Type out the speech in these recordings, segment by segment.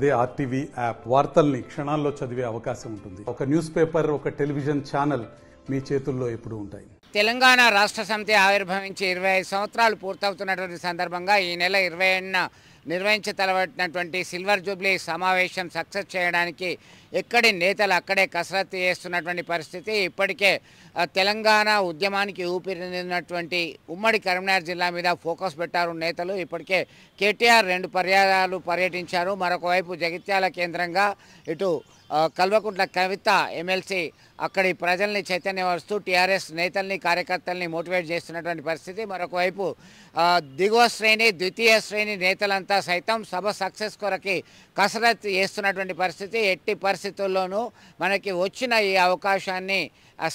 అదే RTV app వార్తల్ని క్షణాల్లో చదివే అవకాశం ఉంటుంది. ఒక న్యూస్ పేపర్, ఒక టెలివిజన్ ఛానల్ మీ చేతుల్లో ఎప్పుడూ ఉంటాయి. తెలంగాణ రాష్ట్ర సమితి ఆవిర్భవించి 25 సంవత్సరాలు పూర్తవుతున్నటువంటి సందర్భంగా ఈ నెల 27న నిర్వహించతలబడినటువంటి సిల్వర్ జూబ్లీ సమావేశం సక్సెస్ చేయడానికి ఎక్కడి నేతలు అక్కడే కసరత్తు చేస్తున్నటువంటి పరిస్థితి. ఇప్పటికే తెలంగాణ ఉద్యమానికి ఊపిరినటువంటి ఉమ్మడి కరీంనగర్ జిల్లా మీద ఫోకస్ పెట్టారు నేతలు. ఇప్పటికే కేటీఆర్ 2 పర్యాయాలు పర్యటించారు. మరొక వైపు జగిత్యాల కేంద్రంగా ఇటు కల్వకుంట్ల కవిత ఎమ్మెల్సీ అక్కడి ప్రజల్ని చైతన్యపరుస్తూ టీఆర్ఎస్ నేతల్ని కార్యకర్తల్ని మోటివేట్ చేస్తున్నటువంటి పరిస్థితి. మరొక వైపు దిగువ శ్రేణి ద్వితీయ శ్రేణి నేతలంతా సైతం సభ సక్సెస్ కొరకి కసరత్తు చేస్తున్నటువంటి పరిస్థితి. ఎట్టి పరిస్థితుల్లోనూ మనకి వచ్చిన ఈ అవకాశాన్ని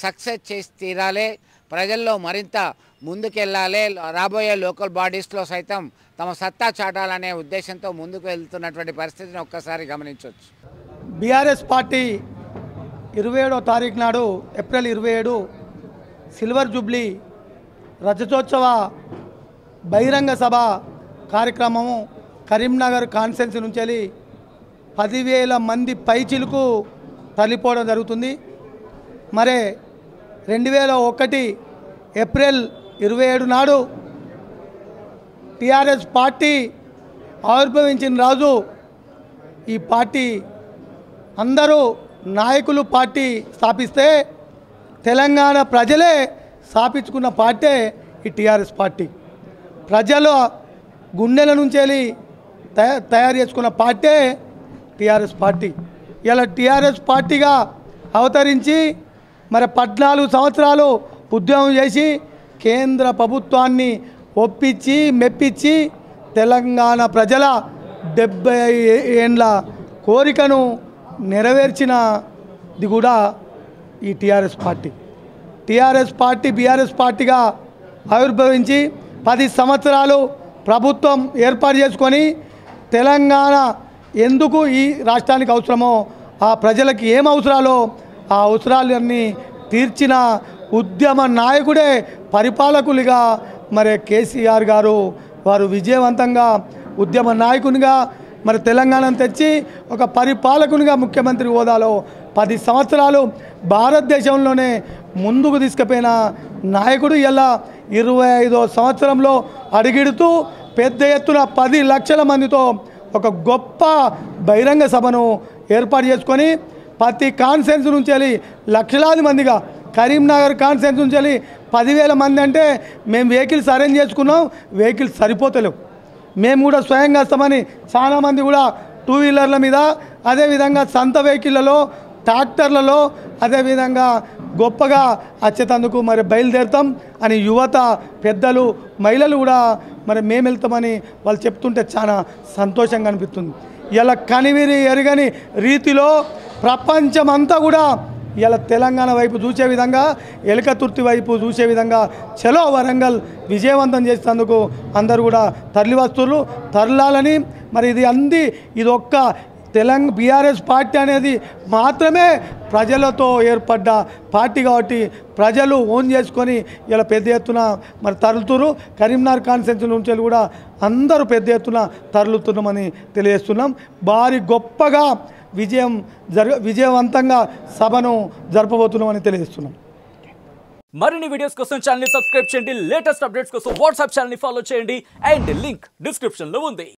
సక్సెస్ చేసి తీరాలి, ప్రజల్లో మరింత ముందుకెళ్ళాలి, రాబోయే లోకల్ బాడీస్లో సైతం తమ సత్తా చాటాలనే ఉద్దేశంతో ముందుకు వెళ్తున్నటువంటి పరిస్థితిని ఒక్కసారి గమనించవచ్చు. బీఆర్ఎస్ పార్టీ 27వ తారీఖు నాడు ఏప్రిల్ 27 సిల్వర్ జూబ్లీ రజతోత్సవ బహిరంగ సభ కార్యక్రమము కరీంనగర్ కాన్స్టిట్యున్సీ నుంచి వెళ్ళి 10,000 మంది పైచిలుకు తరలిపోవడం జరుగుతుంది. మరే 2001 ఏప్రిల్ 27 నాడు టీఆర్ఎస్ పార్టీ ఆవిర్భవించిన రోజు ఈ పార్టీ అందరూ నాయకులు పార్టీ స్థాపిస్తే తెలంగాణ ప్రజలే స్థాపించుకున్న పార్టీ ఈ టీఆర్ఎస్ పార్టీ. ప్రజల గుండెల నుంచి వెళ్ళి తయారు చేసుకున్న పార్టీ టీఆర్ఎస్ పార్టీ. ఇలా టీఆర్ఎస్ పార్టీగా అవతరించి మరి 14 సంవత్సరాలు ఉద్యమం చేసి కేంద్ర ప్రభుత్వాన్ని ఒప్పించి మెప్పించి తెలంగాణ ప్రజల 70 ఏండ్ల కోరికను నెరవేర్చినది కూడా ఈ TRS party. TRS party BRS పార్టీగా ఆవిర్భవించి 10 సంవత్సరాలు ప్రభుత్వం ఏర్పాటు చేసుకొని తెలంగాణ ఎందుకు ఈ రాష్ట్రానికి అవసరమో, ఆ ప్రజలకు ఏం అవసరాలో ఆ అవసరాలన్నీ తీర్చిన ఉద్యమ నాయకుడే పరిపాలకులుగా మరి కేసీఆర్ గారు వారు విజయవంతంగా ఉద్యమ నాయకునిగా మరి తెలంగాణను తెచ్చి ఒక పరిపాలకునిగా ముఖ్యమంత్రి హోదాలో 10 సంవత్సరాలు భారతదేశంలోనే ముందుకు తీసుకుపోయిన నాయకుడు ఇలా 25వ సంవత్సరంలో అడుగిడుతూ పెద్ద ఎత్తున 10 లక్షల మందితో ఒక గొప్ప బహిరంగ సభను ఏర్పాటు చేసుకొని ప్రతి కాన్స్టిట్యున్సీ నుంచి వెళ్ళి లక్షలాది మందిగా కరీంనగర్ కాన్స్టిట్యున్సీ నుంచి వెళ్ళి 10,000 మంది అంటే మేము వెహికల్స్ అరేంజ్ చేసుకున్నాం, వెహికల్స్ సరిపోతలేవు. మేము కూడా స్వయంగా వస్తామని చాలామంది కూడా 2 వీలర్ల మీద, అదేవిధంగా సొంత వెహికల్లలో, ట్రాక్టర్లలో, అదేవిధంగా గొప్పగా వచ్చేటందుకు మరి బయలుదేరుతాం అని యువత, పెద్దలు, మహిళలు కూడా మరి మేము వెళ్తామని వాళ్ళు చెప్తుంటే చాలా సంతోషంగా అనిపిస్తుంది. ఇలా కనివిని ఎరగని రీతిలో ప్రపంచమంతా కూడా ఇలా తెలంగాణ వైపు చూసే విధంగా, ఎలకతుర్తి వైపు చూసే విధంగా చలో వరంగల్ విజయవంతం చేసేందుకు అందరూ కూడా తరలివస్తున్నారు. తరలాలని మరి ఇది ఒక్క బీఆర్ఎస్ పార్టీ అనేది మాత్రమే ప్రజలతో ఏర్పడ్డ పార్టీ కాబట్టి ప్రజలు ఓన్ చేసుకొని ఇలా పెద్ద ఎత్తున మరి తరలుతురు. కరీంనగర్ కాన్స్టిట్యున్సీ నుంచి కూడా అందరూ పెద్ద ఎత్తున తరలుతున్నామని తెలియజేస్తున్నాం. భారీ గొప్పగా విజయవంతంగా సభను జరపబోతున్నామని తెలియజేస్తున్నాం. మరిన్ని వీడియోస్ కోసం ఛానల్ ని సబ్స్క్రైబ్ చేయండి. లేటెస్ట్ అప్డేట్స్ కోసం వాట్సాప్ ఛానల్ ని ఫాలో చేయండి. అండ్ లింక్ డిస్క్రిప్షన్ లో ఉంది.